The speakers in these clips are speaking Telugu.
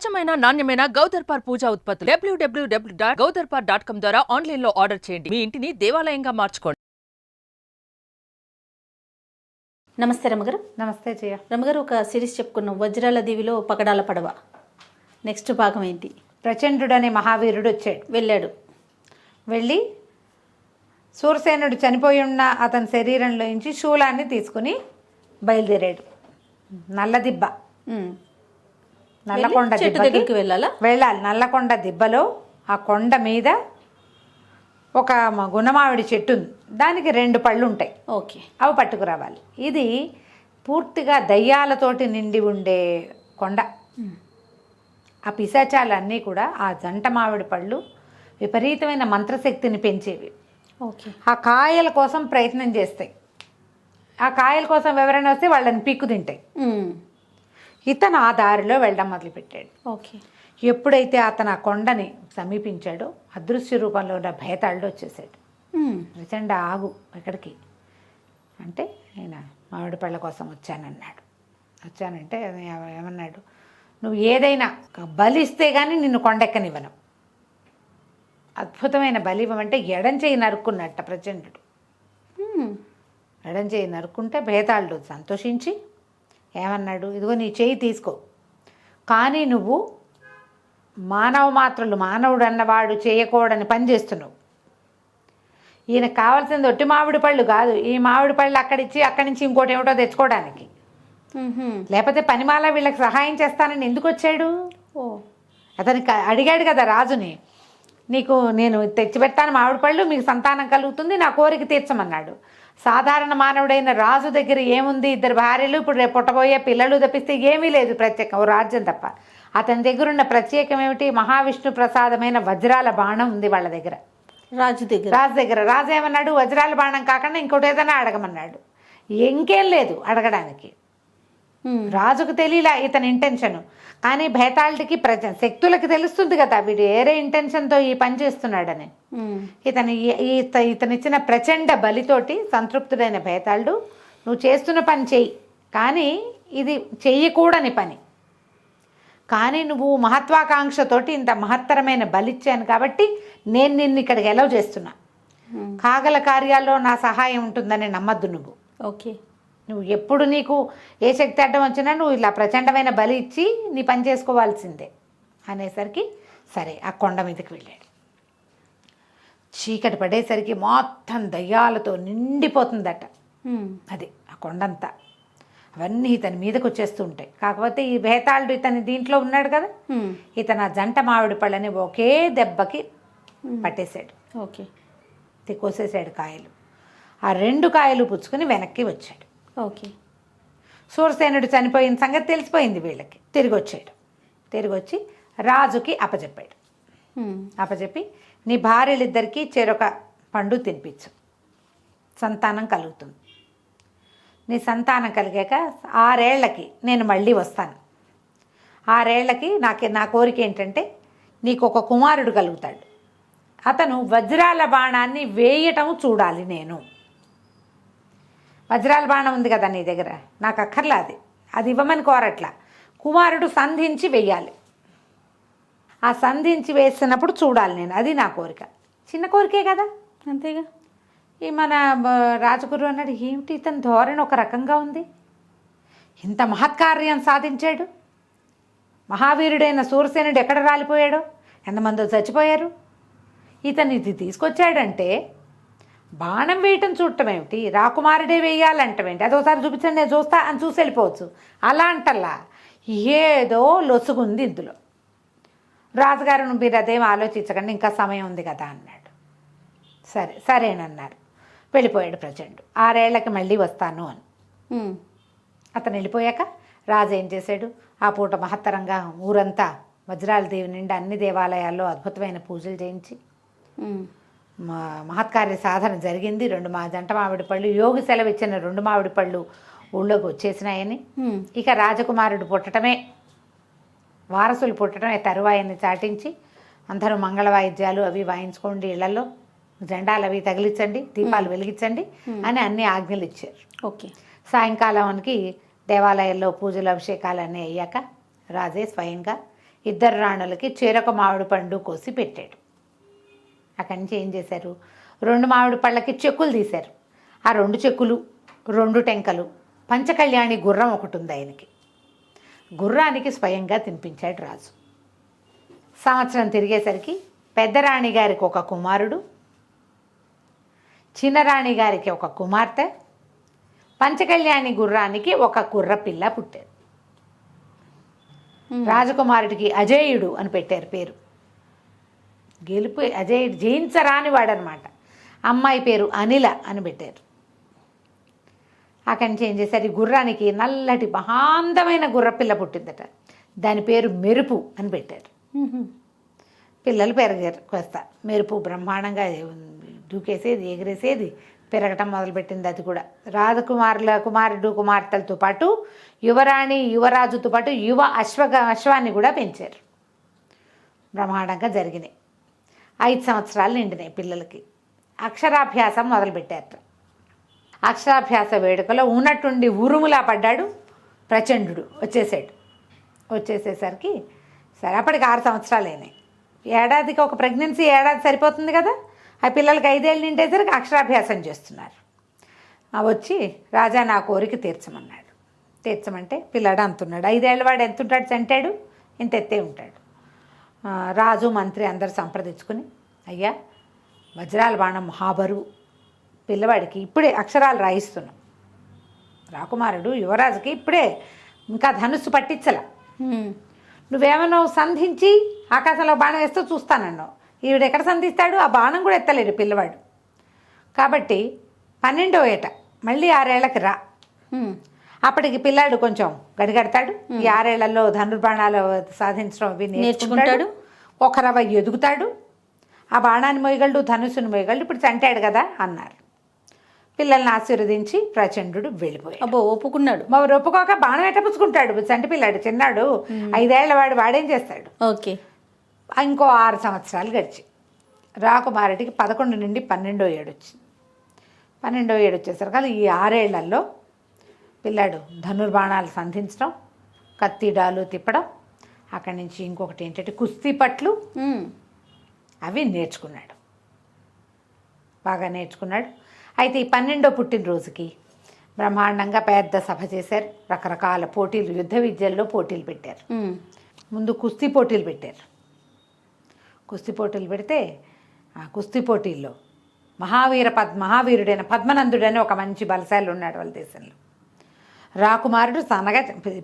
స్వచ్ఛమైన నాణ్యమైన గౌదర్పార్ పూజా ఉత్పత్తులు www.gaudarpar.com ద్వారా ఆన్లైన్ లో ఆర్డర్ చేయండి. మీ ఇంటిని దేవాలయంగా మార్చుకోండి. నమస్తే రమగారు. నమస్తే జయ. రమగారు, ఒక సిరీస్ చెప్పుకున్నాం, వజ్రాల దీవిలో పగడాల పడవ. నెక్స్ట్ భాగం ఏంటి? ప్రచండు అనే మహావీరుడు వెళ్ళాడు. వెళ్ళి సూరసేనుడు చనిపోయి ఉన్న అతని శరీరంలోంచి శూలాన్ని తీసుకుని బయలుదేరాడు. నల్లదిబ్బ, నల్లకొండ దిబ్బకి వెళ్ళాలి. నల్లకొండ దిబ్బలో ఆ కొండ మీద ఒక గుణమావిడి చెట్టు ఉంది. దానికి 2 పళ్ళు ఉంటాయి. ఓకే, అవి పట్టుకురావాలి. ఇది పూర్తిగా దయ్యాలతోటి నిండి ఉండే కొండ. ఆ పిశాచాలన్నీ కూడా ఆ జంట మామిడి పళ్ళు విపరీతమైన మంత్రశక్తిని పెంచేవి. ఓకే, ఆ కాయల కోసం ప్రయత్నం చేస్తాయి. ఆ కాయల కోసం ఎవరైనా వస్తే వాళ్ళని పీక్కు తింటాయి. ఇతను ఆ దారిలో వెళ్ళడం మొదలుపెట్టాడు. ఓకే, ఎప్పుడైతే అతను ఆ కొండని సమీపించాడో అదృశ్య రూపంలో ఉన్న భేతాళుడు వచ్చేసాడు. ప్రచండ ఆగు, ఎక్కడికి అంటే నేను మామిడి పళ్ళ కోసం వచ్చానన్నాడు. వచ్చానంటే ఏమన్నాడు, నువ్వు ఏదైనా బలిస్తే కానీ నిన్ను కొండెక్కనివ్వను. అద్భుతమైన బలి ఇవ్వమంటే ఎడం చేయి నరుక్కున్నట్ట ప్రచండు. ఎడం చేయి నరుక్కుంటే భేతాళుడు సంతోషించి ఏమన్నాడు, ఇదిగో నీ చేయి తీసుకో, కానీ నువ్వు మానవుడు అన్నవాడు చేయకూడని పని చేస్తున్నావు. ఈయనకు కావాల్సింది ఒట్టి మామిడి పళ్ళు కాదు, ఈ మామిడి పళ్ళు అక్కడి నుంచి ఇంకోటి ఏమిటో తెచ్చుకోవడానికి. లేకపోతే పనిమాల వీళ్ళకి సహాయం చేస్తానని ఎందుకు వచ్చాడు? అతనికి అడిగాడు కదా రాజుని, నీకు నేను తెచ్చిపెట్టాను మామిడి పళ్ళు, మీకు సంతానం కలుగుతుంది, నా కోరిక తీర్చమన్నాడు. సాధారణ మానవుడైన రాజు దగ్గర ఏముంది? 2 భార్యలు, ఇప్పుడు రేపు పుట్టబోయే పిల్లలు తప్పిస్తే ఏమీ లేదు ప్రత్యేకం, ఓ రాజ్యం తప్ప. అతని దగ్గర ఉన్న ప్రత్యేకం ఏమిటి? మహావిష్ణు ప్రసాదమైన వజ్రాల బాణం ఉంది వాళ్ళ దగ్గర, రాజు దగ్గర. రాజు ఏమన్నాడు, వజ్రాల బాణం కాకుండా ఇంకోటి ఏదైనా అడగమన్నాడు. ఇంకేం లేదు అడగడానికి. రాజుకు తెలియలా ఇతని ఇంటెన్షను, కానీ భేతాళుడికి శక్తులకి తెలుస్తుంది కదా వీడు ఏరే ఇంటెన్షన్తో ఈ పని చేస్తున్నాడని. ఇతనిచ్చిన ప్రచండ బలితోటి సంతృప్తుడైన భేతాళుడు, నువ్వు చేస్తున్న పని చెయ్యి, కానీ ఇది చెయ్యకూడని పని, కానీ నువ్వు మహత్వాకాంక్షతోటి ఇంత మహత్తరమైన బలిచ్చాను కాబట్టి నేను నిన్ను ఇక్కడికి ఎలవ్ చేస్తున్నా. కాగల కార్యాల్లో నా సహాయం ఉంటుందని నమ్మద్దు నువ్వు. ఓకే, నువ్వు ఎప్పుడు నీకు ఏ శక్తి అడ్డం వచ్చినా నువ్వు ఇలా ప్రచండమైన బలి ఇచ్చి నీ పని చేసుకోవాల్సిందే అనేసరికి సరే ఆ కొండ మీదకి వెళ్ళాడు. చీకటి పడేసరికి మొత్తం దయ్యాలతో నిండిపోతుందట. అది ఆ కొండంతా, అవన్నీ ఇతని మీదకి వచ్చేస్తూ ఉంటాయి. కాకపోతే ఈ భేతాళుడు ఇతని దీంట్లో ఉన్నాడు కదా, ఇతను ఆ జంట మామిడి పళ్ళని ఒకే దెబ్బకి పట్టేశాడు. ఓకే, కోసేసాడు కాయలు. ఆ 2 కాయలు పుచ్చుకొని వెనక్కి వచ్చాడు. ఓకే, సూరసేనుడు చనిపోయిన సంగతి తెలిసిపోయింది వీళ్ళకి. తిరిగి వచ్చి రాజుకి అప్పచెప్పాడు. అప్పచెప్పి నీ భార్యలిద్దరికీ చెరొక పండు తినిపించు, సంతానం కలుగుతుంది. నీ సంతానం కలిగాక 6 ఏళ్లకి నేను మళ్ళీ వస్తాను. 6 ఏళ్లకి నా కోరిక ఏంటంటే నీకు ఒక కుమారుడు కలుగుతాడు. అతను వజ్రాల బాణాన్ని వేయటం చూడాలి నేను. వజ్రాల బాణం ఉంది కదా నీ దగ్గర, నాకు అక్కర్లా, అది ఇవ్వమని కోరట్లా. కుమారుడు సంధించి వెయ్యాలి. ఆ సంధించి వేసినప్పుడు చూడాలి నేను, అది నా కోరిక. చిన్న కోరికే కదా, అంతేగా. ఈ మన రాజగురు అన్నాడు, ఏమిటి ఇతని ధోరణి ఒక రకంగా ఉంది, ఇంత మహత్కార్యం సాధించాడు. మహావీరుడైన సూరసేనుడు ఎక్కడ రాలిపోయాడో, ఎంతమందో చచ్చిపోయారు, ఇతను ఇది తీసుకొచ్చాడంటే బాణం వేయటం చూడటం ఏమిటి, రాకుమారుడే వేయాలంటమేంటి, అదోసారి చూపించండి నేను చూస్తా అని చూసి వెళ్ళిపోవచ్చు. అలా అంటల్లా ఏదో లొసుగుంది ఇందులో. రాజుగారు మీరు అదేం ఆలోచించకండి, ఇంకా సమయం ఉంది కదా అన్నాడు. సరేనన్నారు. వెళ్ళిపోయాడు ప్రచండు. 6 ఏళ్లకి మళ్ళీ వస్తాను అని. అతను వెళ్ళిపోయాక రాజు ఏం చేశాడు, ఆ పూట మహత్తరంగా ఊరంతా వజ్రాల దేవి నిండా అన్ని దేవాలయాల్లో అద్భుతమైన పూజలు చేయించి మహత్కార్య సాధన జరిగింది. 2 జంట మామిడి పళ్ళు, యోగి సెలవు ఇచ్చిన 2 మామిడి పళ్ళు ఊళ్ళోకి వచ్చేసినాయని, ఇక రాజకుమారుడు పుట్టడమే, వారసులు పుట్టడమే తరువాయిని చాటించి అందరూ మంగళ వాయిద్యాలు అవి వాయించుకోండి, ఇళ్లలో జెండాలు అవి తగిలించండి, దీపాలు వెలిగించండి అని అన్ని ఆజ్ఞలు ఇచ్చారు. ఓకే, సాయంకాలానికి దేవాలయాల్లో పూజలు అభిషేకాలు అన్నీ అయ్యాక రాజే స్వయంగా ఇద్దరు రాణులకి చెరొక మామిడి పండు కోసి పెట్టాడు. అక్కడి నుంచి ఏం చేశారు, 2 మామిడి పళ్ళకి చెక్కులు తీశారు. ఆ 2 చెక్కులు, 2 టెంకలు, పంచకళ్యాణి గుర్రం ఒకటి ఉంది ఆయనకి. గుర్రానికి స్వయంగా తినిపించాడు రాజు. సంవత్సరం తిరిగేసరికి పెద్దరాణి గారికి ఒక కుమారుడు, చిన్నరాణి గారికి ఒక కుమార్తె, పంచకళ్యాణి గుర్రానికి ఒక కుర్ర పిల్ల పుట్టారు. రాజకుమారుడికి అజేయుడు అని పెట్టారు పేరు. గెలుపు అజేయుడు, జయించరాని వాడనమాట. అమ్మాయి పేరు అనిల అని పెట్టారు. అక్కడి నుంచి ఏం చేశారు, ఈ గుర్రానికి నల్లటి మహాందమైన గుర్రపిల్ల పుట్టిందట. దాని పేరు మెరుపు అని పెట్టారు. పిల్లలు పెరిగారు కాస్త. మెరుపు బ్రహ్మాండంగా దూకేసేది, ఎగిరేసేది, పెరగటం మొదలుపెట్టింది. అది కూడా కుమారుడు కుమార్తెలతో పాటు యువరాణి యువరాజుతో పాటు అశ్వాన్ని కూడా పెంచారు. బ్రహ్మాండంగా జరిగినాయి. 5 సంవత్సరాలు నిండినాయి పిల్లలకి. అక్షరాభ్యాసం మొదలుపెట్టారట. అక్షరాభ్యాస వేడుకలో ఉన్నట్టుండి ఉరుములా పడ్డాడు ప్రచండు. వచ్చేసేసరికి సరే అప్పటికి 6 సంవత్సరాలు అయినాయి. ఏడాదికి ఒక ప్రెగ్నెన్సీ, ఏడాది సరిపోతుంది కదా. ఆ పిల్లలకి 5 ఏళ్ళు నిండేసరికి అక్షరాభ్యాసం చేస్తున్నారు. వచ్చి రాజా నా కోరిక తీర్చమన్నాడు. తీర్చమంటే పిల్లాడు అంతున్నాడు. 5 ఏళ్ళ వాడు ఎంత ఉంటాడు, చంటాడు ఇంత ఎత్తే ఉంటాడు. రాజు మంత్రి అందరు సంప్రదించుకుని, అయ్యా వజ్రాల బాణం మహాబరువు, పిల్లవాడికి ఇప్పుడే అక్షరాలు రాయిస్తున్నాం. రాకుమారుడు యువరాజుకి ఇప్పుడే ఇంకా ధనుస్సు పట్టించలా. నువ్వేమన్నావు, సంధించి ఆకాశంలో బాణం వేస్తూ చూస్తానన్నావు. ఈవిడ ఎక్కడ సంధిస్తాడు, ఆ బాణం కూడా ఎత్తలేడు పిల్లవాడు. కాబట్టి 12వ ఏట మళ్ళీ 6 ఏళ్ళకి రా. అప్పటికి పిల్లాడు కొంచెం గడిగడతాడు. ఈ 6 ఏళ్లలో ధనుర్బాణాలు సాధించడం అవి నేర్చుకుంటాడు. ఒక రవ ఎదుగుతాడు. ఆ బాణాన్ని మోయగలడు, ధనుసుని మోయగలడు. ఇప్పుడు చంటాడు కదా అన్నారు. పిల్లల్ని ఆశీర్వదించి ప్రచండు వెళ్ళిపోయాడు. అబ్బో, ఒప్పుకున్నాడు. మరి ఒప్పుకోక బాణం ఎట్టపుచ్చుకుంటాడు చంటి పిల్లాడు, చిన్నాడు. 5 ఏళ్ల వాడేం చేస్తాడు. ఓకే. ఇంకో 6 సంవత్సరాలు గడిచి రాకుమారుడికి 11 నుండి 12వ ఏడు వచ్చింది. 12వ ఏడు వచ్చేసరికి ఈ 6 ఏళ్లలో పిల్లాడు ధనుర్బాణాలు సంధించడం, కత్తిడాలు తిప్పడం, అక్కడి నుంచి ఇంకొకటి ఏంటంటే కుస్తీ పట్లు అవి నేర్చుకున్నాడు. బాగా నేర్చుకున్నాడు. అయితే ఈ 12వ పుట్టినరోజుకి బ్రహ్మాండంగా పెద్ద సభ చేశారు. రకరకాల పోటీలు, యుద్ధ విద్యల్లో పోటీలు పెట్టారు. ముందు కుస్తీ పోటీలు పెట్టారు. కుస్తీ పోటీలు పెడితే ఆ కుస్తీ పోటీల్లో మహావీరుడైన పద్మనందుడని ఒక మంచి బలశాలి ఉన్నాడు వాళ్ళ దేశంలో. రాకుమారుడు సన్నగా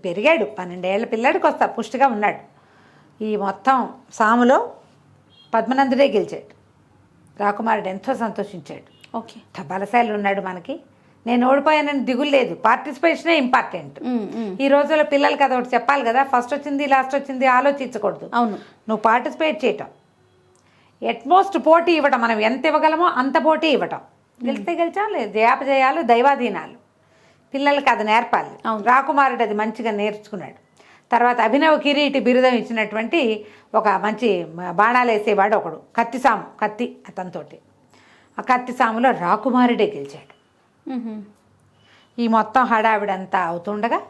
పెరిగాడు. 12 ఏళ్ల పిల్లాడికి వస్తా పుష్టిగా ఉన్నాడు. ఈ మొత్తం సాములో పద్మనందుడే గెలిచాడు. రాకుమారుడు ఎంతో సంతోషించాడు. ఓకే, బలశాలి ఉన్నాడు మనకి, నేను ఓడిపోయానని దిగులు లేదు. పార్టిసిపేషనే ఇంపార్టెంట్. ఈ రోజుల్లో పిల్లలకి అదొకటి చెప్పాలి కదా, ఫస్ట్ వచ్చింది లాస్ట్ వచ్చింది ఆలోచించకూడదు. అవును, నువ్వు పార్టిసిపేట్ చేయటం, ఎట్మోస్ట్ పోటీ ఇవ్వటం, మనం ఎంత ఇవ్వగలమో అంత పోటీ ఇవ్వటం. గెలిస్తే గెలిచాం, లేదు జయాపజయాలు దైవాధీనాలు, పిల్లలకి అది నేర్పాలి. రాకుమారుడు అది మంచిగా నేర్చుకున్నాడు. తర్వాత అభినవ కిరీటి బిరుదం ఇచ్చినటువంటి ఒక మంచి బాణాలు వేసేవాడు ఒకడు, కత్తి అతనితోటి. ఆ కత్తి సాములో రాకుమారుడే గెలిచాడు. ఈ మొత్తం హడావిడంతా అవుతుండగా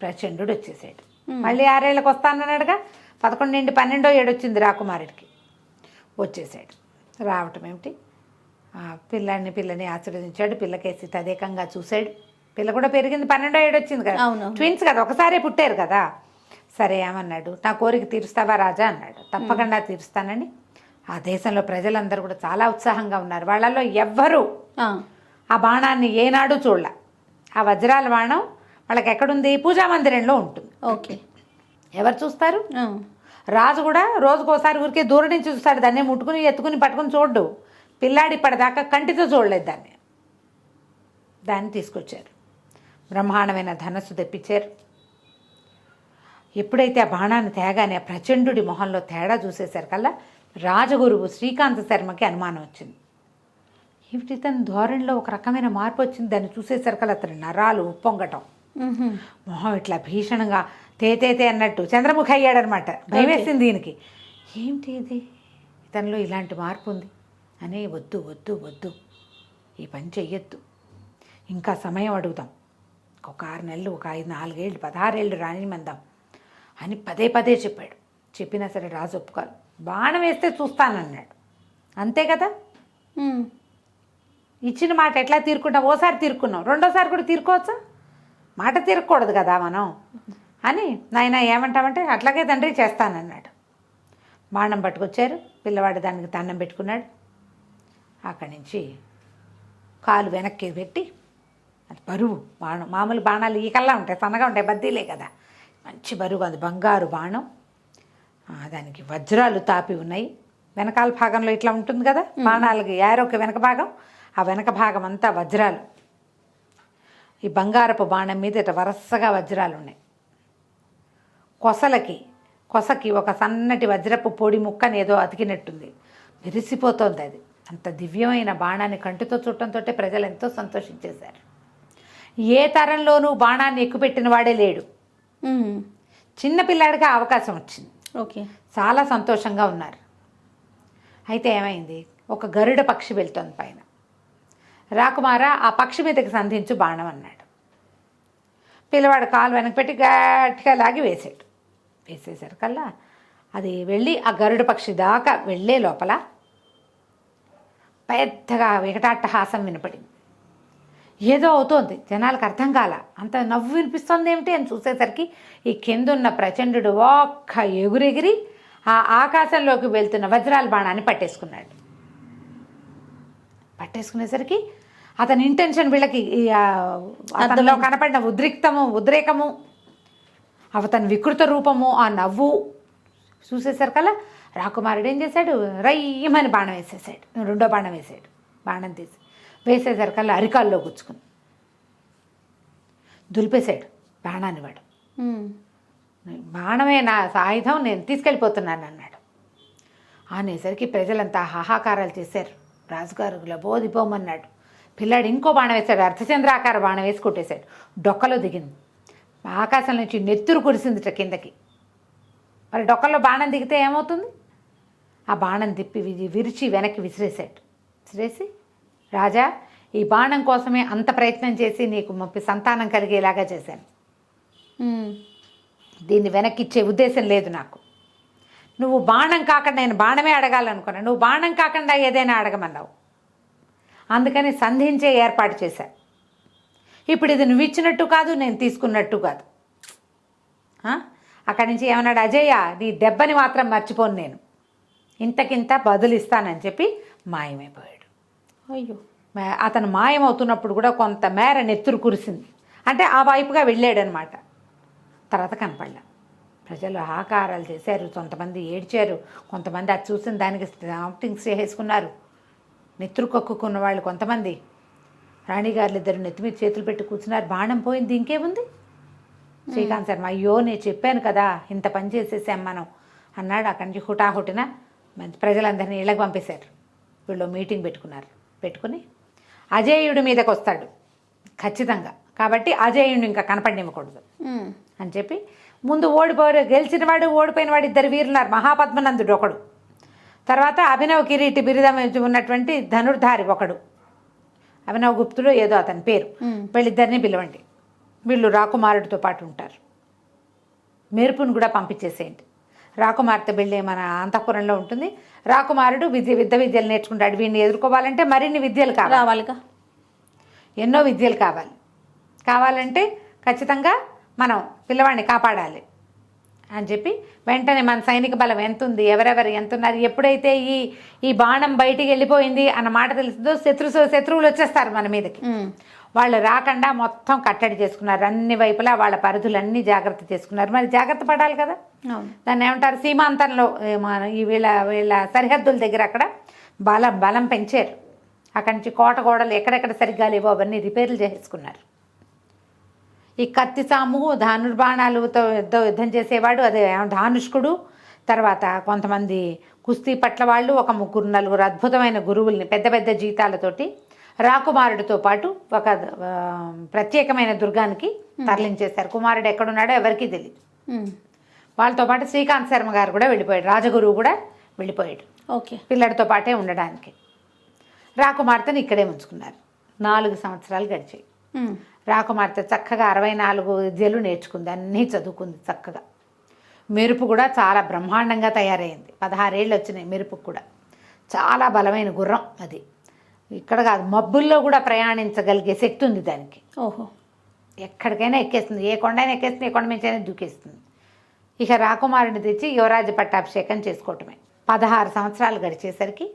ప్రచండు వచ్చేసాడు. మళ్ళీ 6 ఏళ్ళకి వస్తానన్నాడుగా. 11 నుండి 12వ ఏడు వచ్చింది రాకుమారుడికి. వచ్చేసాడు. రావటం ఏమిటి, పిల్లని ఆశీర్వదించాడు. పిల్లకేసి తదేకంగా చూశాడు. పిల్ల కూడా పెరిగింది. 12వ ఏడు వచ్చింది కదా, ట్విన్స్ కదా, ఒకసారే పుట్టారు కదా. సరే ఏమన్నాడు, నా కోరిక తీరుస్తావా రాజా అన్నాడు. తప్పకుండా తీరుస్తానని. ఆ దేశంలో ప్రజలందరూ కూడా చాలా ఉత్సాహంగా ఉన్నారు. వాళ్ళల్లో ఎవ్వరూ ఆ బాణాన్ని ఏనాడు చూడలే. ఆ వజ్రాల బాణం వాళ్ళకి ఎక్కడుంది, పూజా మందిరంలో ఉంటుంది. ఓకే, ఎవరు చూస్తారు? రాజు కూడా రోజుకోసారి ఊరికే దూరం నుంచి చూస్తాడు. దాన్ని ముట్టుకుని ఎత్తుకుని పట్టుకుని చూడ్డు. పిల్లాడి ఇప్పటిదాకా కంటితో చూడలేదు దాన్ని తీసుకొచ్చారు. బ్రహ్మాండమైన ధనస్సు తెప్పించారు. ఎప్పుడైతే ఆ బాణాన్ని తేగానే ఆ ప్రచండు మొహంలో తేడా చూసేసరికల్లా రాజగురువు శ్రీకాంత శర్మకి అనుమానం వచ్చింది. ఏమిటి తన ధోరణిలో ఒక రకమైన మార్పు వచ్చింది. దాన్ని చూసేసరికల్లా అతని నరాలు ఉప్పొంగటం, మొహం ఇట్లా భీషణంగా తేతేతే అన్నట్టు చంద్రముఖి అయ్యాడనమాట. భయం వేసింది దీనికి. ఏమిటి ఇది, ఇతనిలో ఇలాంటి మార్పు ఉంది అని, వద్దు వద్దు వద్దు ఈ పని చెయ్యొద్దు, ఇంకా సమయం అడుగుదాం, ఒక 6 నెలలు, ఒక 5-4 ఏళ్ళు, 16 ఏళ్ళు రానిమందాం. అని పదే పదే చెప్పాడు. చెప్పినా సరే రాజు ఒప్పుకోవాలి. బాణం వేస్తే చూస్తానన్నాడు. అంతే కదా, ఇచ్చిన మాట ఎట్లా తీరుకుంటాం? ఓసారి తీరుకున్నాం, రెండోసారి కూడా తీరుకోవచ్చా? మాట తీరకూడదు కదా మనం అని, నాయన ఏమంటామంటే అట్లాగే తండ్రి చేస్తానన్నాడు. బాణం పట్టుకొచ్చారు. పిల్లవాడు దానికి దండం పెట్టుకున్నాడు. అక్కడి నుంచి కాలు వెనక్కి పెట్టి, అది బరువు బాణం, మామూలు బాణాలు ఈకల్లా ఉంటాయి, సన్నగా ఉంటాయి, బద్దీలే కదా, మంచి బరువు, అది బంగారు బాణం. దానికి వజ్రాలు తాపి ఉన్నాయి. వెనకాల భాగంలో ఇట్లా ఉంటుంది కదా బాణాలకి యారోకి వెనక భాగం, ఆ వెనక భాగం అంతా వజ్రాలు. ఈ బంగారపు బాణం మీద ఇట్లా వరుసగా వజ్రాలు ఉన్నాయి. కొసకి ఒక సన్నటి వజ్రపు పొడి ముక్కని ఏదో అతికినట్టుంది, మెరిసిపోతోంది అది. అంత దివ్యమైన బాణాన్ని కంటితో చూడటంతో ప్రజలు ఎంతో సంతోషించేశారు. ఏ తరంలోనూ బాణాన్ని ఎక్కుపెట్టిన వాడే లేడు. చిన్నపిల్లాడికి అవకాశం వచ్చింది. ఓకే, చాలా సంతోషంగా ఉన్నారు. అయితే ఏమైంది, ఒక గరుడ పక్షి వెళ్తోంది పైన. రాకుమార ఆ పక్షి మీదకి సంధించు బాణం అన్నాడు. పిల్లవాడు కాలు వెనక పెట్టి గట్టిగా లాగి వేసేసరికల్లా అది వెళ్ళి ఆ గరుడ పక్షి దాకా వెళ్ళే లోపల పెద్దగా వికటాట్టహాసం వినపడింది. ఏదో అవుతోంది, జనాలకు అర్థం కాల. అంత నవ్వు వినిపిస్తుంది ఏమిటి అని చూసేసరికి ఈ కిందున్న ప్రచండు ఒక్క ఎగురెగిరి ఆ ఆకాశంలోకి వెళ్తున్న వజ్రాల బాణాన్ని పట్టేసుకున్నాడు. పట్టేసుకునేసరికి అతని ఇంటెన్షన్ వీళ్ళకి అతనిలో కనపడిన ఉద్రేకము, అతని వికృత రూపము, ఆ నవ్వు చూసేసరికల్లా రాకుమారుడు ఏం చేశాడు, రయ్యమని బాణం వేసేసాడు. రెండో బాణం వేసాడు. బాణం తీసి వేసేసరికల్లా అరికాల్లో గుచ్చుకుని దులిపేశాడు బాణాన్ని. వాడు బాణమే నా ఆయుధం, నేను తీసుకెళ్ళిపోతున్నాను అన్నాడు. అనేసరికి ప్రజలంతా హాహాకారాలు చేశారు. రాజుగారు లబోదిపోమన్నాడు. పిల్లాడు ఇంకో బాణం వేశాడు, అర్ధచంద్రాకార బాణం వేసి కొట్టేశాడు. డొక్కలో దిగింది. ఆకాశం నుంచి నెత్తురు కురిసిందిట కిందకి. మరి డొక్కల్లో బాణం దిగితే ఏమవుతుంది? ఆ బాణం తిప్పి విరిచి వెనక్కి విసిరేసి, రాజా ఈ బాణం కోసమే అంత ప్రయత్నం చేసి నీకు సంతానం కలిగేలాగా చేశాను. దీన్ని వెనక్కిచ్చే ఉద్దేశం లేదు నాకు. నువ్వు బాణం కాకుండా, నేను బాణమే అడగాలనుకున్నా, నువ్వు బాణం కాకుండా ఏదైనా అడగమన్నావు. అందుకని సంధించే ఏర్పాటు చేశా. ఇప్పుడు ఇది నువ్వు ఇచ్చినట్టు కాదు, నేను తీసుకున్నట్టు కాదు. అక్కడి నుంచి ఏమన్నాడు, అజయ్య నీ దెబ్బని మాత్రం మర్చిపోను, నేను ఇంతకింత బదులిస్తానని చెప్పి మాయమైపోయాడు. అయ్యో, అతను మాయమవుతున్నప్పుడు కూడా కొంత మేర నెత్తురు కురిసింది. అంటే ఆ వైపుగా వెళ్ళాడనమాట. తర్వాత కనపడలే. ప్రజలు ఆకారాలు చేశారు, కొంతమంది ఏడ్చారు, కొంతమంది అది చూసిన దానికి యాక్టింగ్స్ చేసుకున్నారు. నెత్తురు కక్కుకున్న వాళ్ళు కొంతమంది. రాణిగారులు ఇద్దరు నెత్తి మీద చేతులు పెట్టి కూర్చున్నారు. బాణం పోయింది, ఇంకేముంది. శ్రీకాంత్ శర్మ, అయ్యో నేను చెప్పాను కదా ఇంత పని చేసేసాం మనం అన్నాడు. అక్కడి నుంచి హుటాహుటిన ప్రజలందరినీ ఇళ్ళకి పంపేశారు. వీళ్ళు మీటింగ్ పెట్టుకుని అజేయుడి మీదకి వస్తాడు ఖచ్చితంగా, కాబట్టి అజేయుడిని ఇంకా కనపడినివ్వకూడదు అని చెప్పి ముందు గెలిచిన వాడు ఓడిపోయిన వాడు ఇద్దరు వీరున్నారు. మహాపద్మనందుడు ఒకడు, తర్వాత అభినవ్ కిరీటి బిరుదం ఉన్నటువంటి ధనుర్ధారి ఒకడు, అభినవ్ గుప్తుడు ఏదో అతని పేరు. వీళ్ళిద్దరిని పిలవండి, వీళ్ళు రాకుమారుడితో పాటు ఉంటారు. మెరుపును కూడా పంపించేసేయండి. రాకుమార్తె పెళ్ళి మన అంతఃపురంలో ఉంటుంది. రాకుమారుడు విద్యలు నేర్చుకుంటాడు. వీడిని ఎదుర్కోవాలంటే మరిన్ని విద్యలు కావాలిగా, ఎన్నో విద్యలు కావాలంటే ఖచ్చితంగా మనం పిల్లవాడిని కాపాడాలి అని చెప్పి వెంటనే మన సైనిక బలం ఎంత ఉంది, ఎవరెవరు ఎంత ఉన్నారు, ఎప్పుడైతే ఈ బాణం బయటికి వెళ్ళిపోయింది అన్న మాట తెలుస్తుందో శత్రువులు వచ్చేస్తారు మన మీదకి. వాళ్ళు రాకుండా మొత్తం కట్టడి చేసుకున్నారు. అన్ని వైపులా వాళ్ళ పరిధులన్నీ జాగ్రత్త చేసుకున్నారు. మరి జాగ్రత్త పడాలి కదా, దాన్ని ఏమంటారు, సీమాంతంలో వీళ్ళ సరిహద్దుల దగ్గర అక్కడ బలం పెంచారు. అక్కడి నుంచి కోట గోడలు ఎక్కడెక్కడ సరిగ్గా లేవో అవన్నీ రిపేర్లు చేసుకున్నారు. ఈ కత్తి సాము, ధనుర్బాణాలతో యుద్ధం చేసేవాడు అదే ధానుష్కుడు. తర్వాత కొంతమంది కుస్తీ పట్ల వాళ్ళు, ఒక 3-4 అద్భుతమైన గురువుల్ని పెద్ద పెద్ద జీతాలతోటి రాకుమారుడితో పాటు ఒక ప్రత్యేకమైన దుర్గానికి తరలించేశారు. కుమారుడు ఎక్కడున్నాడో ఎవరికీ తెలియదు. వాళ్ళతో పాటు శ్రీకాంత్ శర్మ గారు కూడా వెళ్ళిపోయాడు, రాజగురువు కూడా వెళ్ళిపోయాడు. ఓకే, పిల్లడితో పాటే ఉండడానికి. రాకుమార్తెను ఇక్కడే ఉంచుకున్నారు. 4 సంవత్సరాలు గడిచాయి. రాకుమార్తె చక్కగా 64 విద్యలు నేర్చుకుంది, అన్నీ చదువుకుంది చక్కగా. మెరుపు కూడా చాలా బ్రహ్మాండంగా తయారైంది. 16 ఏళ్ళు వచ్చినాయి మెరుపుకు కూడా. చాలా బలమైన గుర్రం అది. ఇక్కడ కాదు, మబ్బుల్లో కూడా ప్రయాణించగలిగే శక్తి ఉంది దానికి. ఓహో. ఎక్కడికైనా ఎక్కేస్తుంది, ఏ కొండైనా ఎక్కేస్తుంది, ఏ కొండ మించైనా దూకేస్తుంది. ఇక రాకుమారుని తెచ్చి యువరాజు పట్టాభిషేకం చేసుకోవటమే. 16 సంవత్సరాలు గడిచేసరికి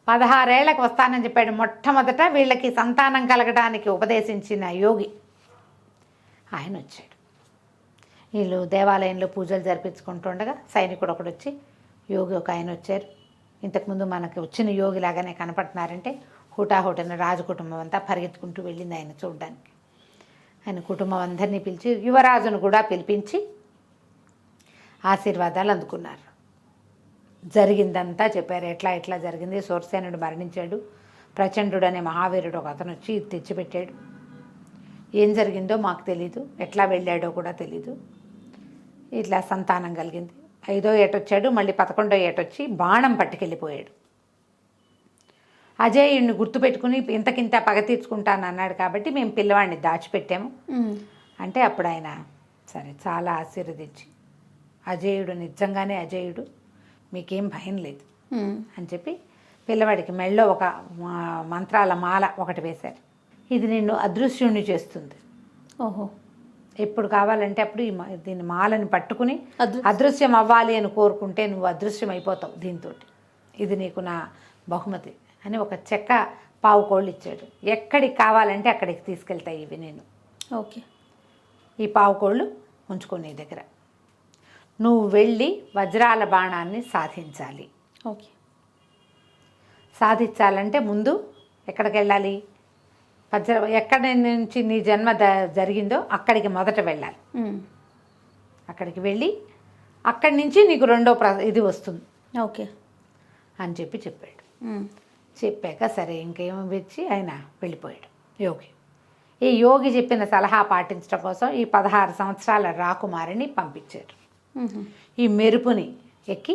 16 ఏళ్లకు వస్తానని చెప్పాడు. మొట్టమొదట వీళ్ళకి సంతానం కలగడానికి ఉపదేశించిన యోగి ఆయన వచ్చాడు. వీళ్ళు దేవాలయంలో పూజలు జరిపించుకుంటుండగా సైనికుడు ఒకడు వచ్చి, యోగి ఒక ఆయన వచ్చారు, ఇంతకుముందు మనకి వచ్చిన యోగి లాగానే కనపడుతున్నారంటే హుటాహుటిన రాజు కుటుంబం అంతా పరిగెత్తుకుంటూ వెళ్ళింది ఆయన చూడడానికి. ఆయన కుటుంబం అందరినీ పిలిచి యువరాజును కూడా పిలిపించి ఆశీర్వాదాలు అందుకున్నారు. జరిగిందంతా చెప్పారు. ఎట్లా జరిగింది. సూరసేనుడు మరణించాడు. ప్రచండు అనే మహావీరుడు ఒక అతను వచ్చి ఇది తెచ్చిపెట్టాడు. ఏం జరిగిందో మాకు తెలీదు, ఎట్లా వెళ్ళాడో కూడా తెలీదు. ఇట్లా సంతానం కలిగింది. 5వ ఏట వచ్చాడు, మళ్ళీ 11వ ఏట వచ్చి బాణం పట్టుకెళ్ళిపోయాడు. అజేయుడిని గుర్తుపెట్టుకుని ఇంతకింత పగ తీర్చుకుంటాను అన్నాడు కాబట్టి మేము పిల్లవాడిని దాచిపెట్టాము అంటే అప్పుడు ఆయన సరే చాలా ఆశీర్వదించి, అజేయుడు నిజంగానే అజేయుడు, మీకేం భయం లేదు అని చెప్పి పిల్లవాడికి మెళ్ళో ఒక మంత్రాల మాల ఒకటి వేశారు. ఇది నిన్ను అదృశ్యుణ్ణి చేస్తుంది. ఓహో. ఎప్పుడు కావాలంటే అప్పుడు దీని మాలని పట్టుకుని అదృశ్యం అవ్వాలి అని కోరుకుంటే నువ్వు అదృశ్యం అయిపోతావు దీంతో, ఇది నీకు నా బహుమతి అని ఒక చెక్క పావు కోళ్ళు ఇచ్చాడు. ఎక్కడికి కావాలంటే అక్కడికి తీసుకెళ్తాయి ఇవి నేను. ఓకే. ఈ పావు కోళ్ళు ఉంచుకునే దగ్గర నువ్వు వెళ్ళి వజ్రాల బాణాన్ని సాధించాలి. ఓకే. సాధించాలంటే ముందు ఎక్కడికి వెళ్ళాలి, ఎక్కడి నుంచి నీ జన్మ జరిగిందో అక్కడికి మొదట వెళ్ళాలి. అక్కడికి వెళ్ళి అక్కడి నుంచి నీకు రెండో ఇది వస్తుంది. ఓకే అని చెప్పాడు. చెప్పాక సరే ఇంకేమో వచ్చి ఆయన వెళ్ళిపోయాడు యోగి. ఈ యోగి చెప్పిన సలహా పాటించడం కోసం ఈ 16 సంవత్సరాల రాకుమారిని పంపించారు. ఈ మెరుపుని ఎక్కి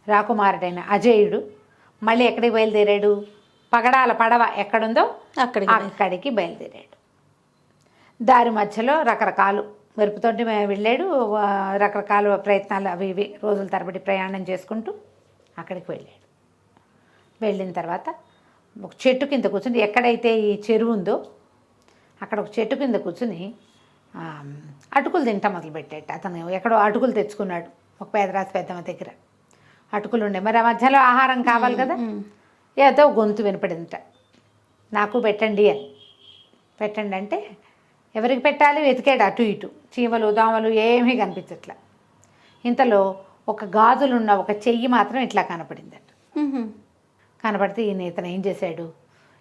రాకుమారుడైన అజేయుడు మళ్ళీ ఎక్కడికి బయలుదేరాడు, పగడాల పడవ ఎక్కడుందో అక్కడికి బయలుదేరాడు. దారి మధ్యలో రకరకాలు మెరుపుతోటి వెళ్ళాడు. రకరకాల ప్రయత్నాలు అవి ఇవి రోజుల తరబడి ప్రయాణం చేసుకుంటూ అక్కడికి వెళ్ళాడు. వెళ్ళిన తర్వాత ఒక చెట్టు కింద కూర్చుని, ఎక్కడైతే ఈ చెరువు ఉందో అక్కడ ఒక చెట్టు కింద కూర్చుని అటుకులు తింటా మొదలుపెట్టాడు. అతను ఎక్కడో అటుకులు తెచ్చుకున్నాడు. ఒక పేదరాశి పెద్దమ్మ దగ్గర అటుకులు ఉండే, మరి ఆ మధ్యలో ఆహారం కావాలి కదా. ఏదో గొంతు వినపడిందిట, నాకు పెట్టండి అని. పెట్టండి అంటే ఎవరికి పెట్టాలి వెతికాడు అటు ఇటు, చీమలు దోమలు ఏమీ కనిపించట్లా. ఇంతలో ఒక గాజులున్న ఒక చెయ్యి మాత్రం ఇట్లా కనపడిందట. కనపడితే ఇతను ఏం చేశాడు,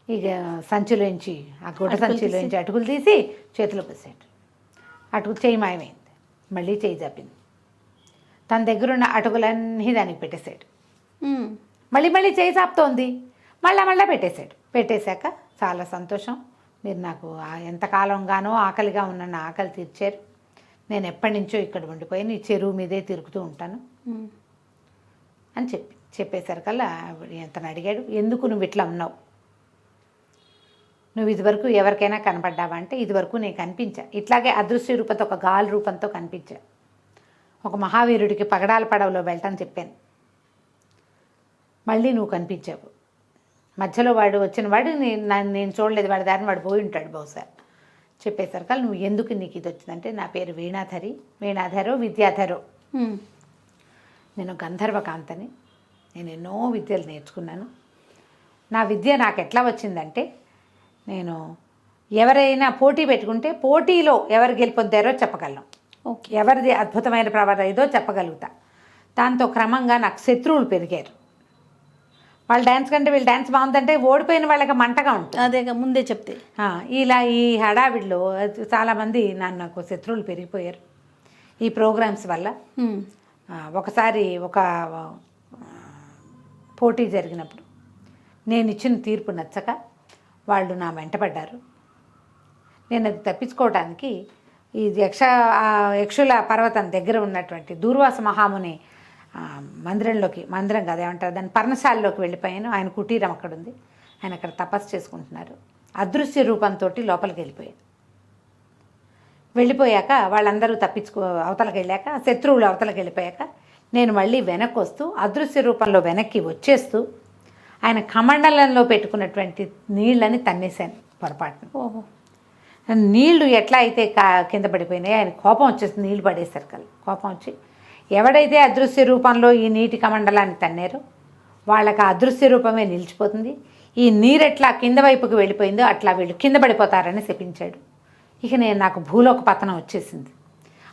ఇక సంచిలోంచి ఆ గుడ్డ సంచిలోంచి అటుకులు తీసి చేతిలో పోసాడు. అటుకులు చెయ్యి మాయమైంది. మళ్ళీ చెయ్యి తప్పింది. తన దగ్గరున్న అటుకులన్నీ దానికి పెట్టేశాడు. మళ్ళీ చెయ్యి చాపుతోంది. మళ్ళా పెట్టేశాడు. పెట్టేశాక చాలా సంతోషం, మీరు నాకు ఎంతకాలంగానో ఆకలిగా ఉన్న నా ఆకలి తీర్చారు. నేను ఎప్పటి నుంచో ఇక్కడ ఉండిపోయి నీ చెరువు మీదే తిరుగుతూ ఉంటాను అని చెప్పేసరికల్లా ఎంతను అడిగాడు, ఎందుకు నువ్వు ఇట్లా ఉన్నావు, నువ్వు ఇదివరకు ఎవరికైనా కనపడ్డావా అంటే ఇదివరకు నేను కనిపించా, ఇట్లాగే అదృశ్య రూపంతో ఒక గాలి రూపంతో కనిపించా. ఒక మహావీరుడికి పగడాల పడవలో వెళ్ళటం చెప్పాను, మళ్ళీ నువ్వు కనిపించావు. మధ్యలో వాడు వచ్చిన వాడు నేను చూడలేదు, వాడి దారిని వాడు పోయి ఉంటాడు బహుశా. చెప్పేసరికి నువ్వు ఎందుకు నీకు ఇది వచ్చిందంటే నా పేరు వీణాధరో విద్యాధరో, నేను గంధర్వకాంతని, నేను ఎన్నో విద్యలు నేర్చుకున్నాను. నా విద్య నాకు ఎట్లా వచ్చిందంటే, నేను ఎవరైనా పోటీ పెట్టుకుంటే పోటీలో ఎవరు గెలుపొందారో చెప్పగలను, ఎవరిది అద్భుతమైన ప్రవర్తన ఏదో చెప్పగలుగుతా. దాంతో క్రమంగా నాకు శత్రువులు పెరిగారు. వాళ్ళు డ్యాన్స్ కంటే వీళ్ళు డ్యాన్స్ బాగుందంటే ఓడిపోయిన వాళ్ళకి మంటగా ఉంటుంది. అదే ముందే చెప్తే ఇలా ఈ హడావిడిలో చాలామంది నాకు శత్రువులు పెరిగిపోయారు ఈ ప్రోగ్రామ్స్ వల్ల. ఒకసారి ఒక పోటీ జరిగినప్పుడు నేను ఇచ్చిన తీర్పు నచ్చక వాళ్ళు నా వెంటపడ్డారు. నేను అది తప్పించుకోవడానికి ఈ యక్షుల పర్వతం దగ్గర ఉన్నటువంటి దూర్వాస మహాముని మందిరం కాదు ఏమంటారు దాన్ని, పర్ణశాలలోకి వెళ్ళిపోయాను. ఆయన కుటీరం అక్కడ ఉంది, ఆయన అక్కడ తపస్సు చేసుకుంటున్నారు. అదృశ్య రూపంతో లోపలికి వెళ్ళిపోయాను. వెళ్ళిపోయాక వాళ్ళందరూ అవతలకి వెళ్ళాక శత్రువులు అవతలకి వెళ్ళిపోయాక నేను మళ్ళీ వెనక్కి వస్తూ అదృశ్య రూపంలో వెనక్కి వచ్చేస్తూ ఆయన కమండలంలో పెట్టుకున్నటువంటి నీళ్ళని తన్నేశాను పొరపాటున. ఓహో. నీళ్లు ఎట్లా అయితే కింద పడిపోయినాయి, ఆయన కోపం వచ్చేసింది. నీళ్లు పడేసరికి కోపం వచ్చి ఎవడైతే అదృశ్య రూపంలో ఈ నీటి కమండలాన్ని తన్నారో వాళ్ళకి ఆ అదృశ్య రూపమే నిలిచిపోతుంది, ఈ నీరు ఎట్లా కింద వైపుకి వెళ్ళిపోయిందో అట్లా వీళ్ళు కింద పడిపోతారని శపించాడు. ఇక నాకు భూలోక పతనం వచ్చేసింది,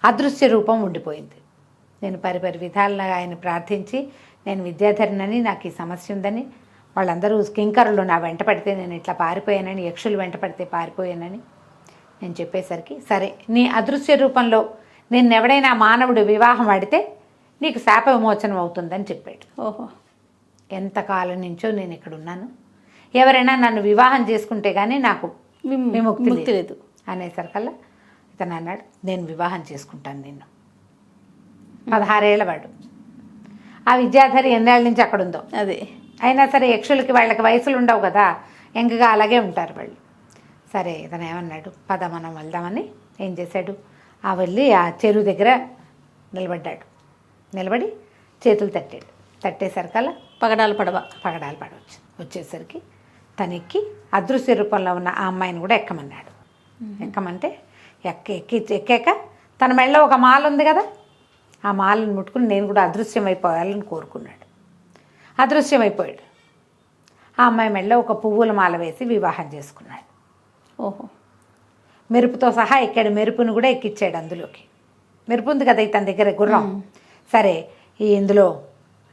అదృశ్య రూపం ఉండిపోయింది. నేను పరిపరి విధాలుగా ఆయన ప్రార్థించి నేను విద్యాధరినని, నాకు ఈ సమస్య ఉందని, వాళ్ళందరూ కింకరులు నా వెంట పడితే నేను ఇట్లా పారిపోయానని, యక్షులు వెంట పడితే పారిపోయానని నేను చెప్పేసరికి, సరే నీ అదృశ్య రూపంలో నిన్నెవడైనా మానవుడు వివాహం ఆడితే నీకు శాప విమోచనం అవుతుందని చెప్పాడు. ఓహో. ఎంతకాలం నుంచో నేను ఇక్కడ ఉన్నాను, ఎవరైనా నన్ను వివాహం చేసుకుంటే కానీ నాకు విముక్తి లేదు అనేసరికల్లా ఇతను అన్నాడు, నేను వివాహం చేసుకుంటాను నిన్ను. 16 ఏళ్ళ వాడు. ఆ విద్యాధరి ఎన్నేళ్ళ నుంచి అక్కడ ఉందో. అదే అయినా సరే యక్షులకి వాళ్ళకి వయసులు ఉండవు కదా, ఎంకగా అలాగే ఉంటారు వాళ్ళు. సరే ఇతను ఏమన్నాడు, పద మనం వెళ్దామని ఏం చేశాడు, వెళ్ళి ఆ చెరువు దగ్గర నిలబడ్డాడు. నిలబడి చేతులు తట్టాడు. తట్టేసరికల్లా పగడాల పడవ వచ్చేసరికి తనెక్కి అదృశ్య రూపంలో ఉన్న ఆ అమ్మాయిని కూడా ఎక్కమన్నాడు. ఎక్కమంటే ఎక్కాక తన మెళ్ళలో ఒక మాల ఉంది కదా, ఆ మాలను ముట్టుకుని నేను కూడా అదృశ్యమైపోవాలని కోరుకున్నాడు. అదృశ్యమైపోయాడు. ఆ అమ్మాయి మెళ్ళలో ఒక పువ్వుల మాల వేసి వివాహం చేసుకున్నాడు. ఓహో. మెరుపుతో సహా ఎక్కాడు. మెరుపును కూడా ఎక్కిచ్చాడు అందులోకి. మెరుపు ఉంది కదా తన దగ్గర గుర్రం. సరే ఇందులో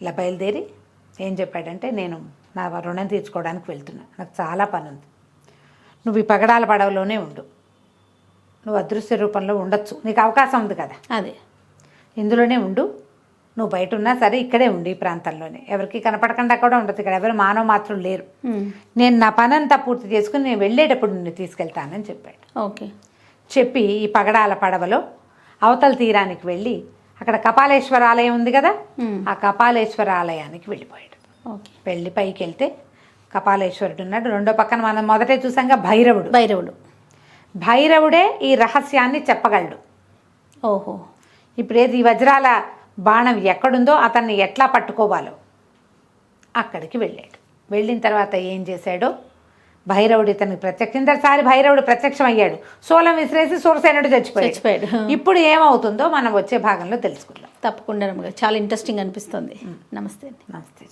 ఇలా బయలుదేరి ఏం చెప్పాడంటే, నేను నా రుణం తీర్చుకోవడానికి వెళ్తున్నా, నాకు చాలా పని ఉంది, నువ్వు ఈ పగడాల పడవలోనే ఉండు, నువ్వు అదృశ్య రూపంలో ఉండొచ్చు, నీకు అవకాశం ఉంది కదా, అదే ఇందులోనే ఉండు, నువ్వు బయట ఉన్నా సరే ఇక్కడే ఉండు, ఈ ప్రాంతంలోనే ఎవరికి కనపడకుండా కూడా ఉండదు, ఇక్కడ ఎవరు మానవ మాత్రం లేరు, నేను నా పని అంతా పూర్తి చేసుకుని నేను వెళ్ళేటప్పుడు నిన్ను తీసుకెళ్తానని చెప్పాడు. ఓకే. చెప్పి ఈ పగడాల పడవలో అవతల తీరానికి వెళ్ళి అక్కడ కపాలేశ్వర ఆలయం ఉంది కదా, ఆ కపాలేశ్వర ఆలయానికి వెళ్ళిపోయాడు. ఓకే. వెళ్ళి పైకి వెళ్తే కపాలేశ్వరుడు ఉన్నాడు. రెండో పక్కన మనం మొదటే చూసాంగా భైరవుడే ఈ రహస్యాన్ని చెప్పగలడు. ఓహో. ఇప్పుడు ఏది ఈ వజ్రాల బాణం ఎక్కడుందో అతన్ని ఎట్లా పట్టుకోవాలో అక్కడికి వెళ్ళాడు. వెళ్ళిన తర్వాత ఏం చేశాడో భైరవుడు ఇతనికి ఇంతసారి భైరవుడు ప్రత్యక్షమయ్యాడు. శూలం విసిరేసి సూరసేనుడు చచ్చిపోయాడు. ఇప్పుడు ఏమవుతుందో మనం వచ్చే భాగంలో తెలుసుకుందాం. తప్పకుండా చాలా ఇంట్రెస్టింగ్ అనిపిస్తుంది. నమస్తే. నమస్తే.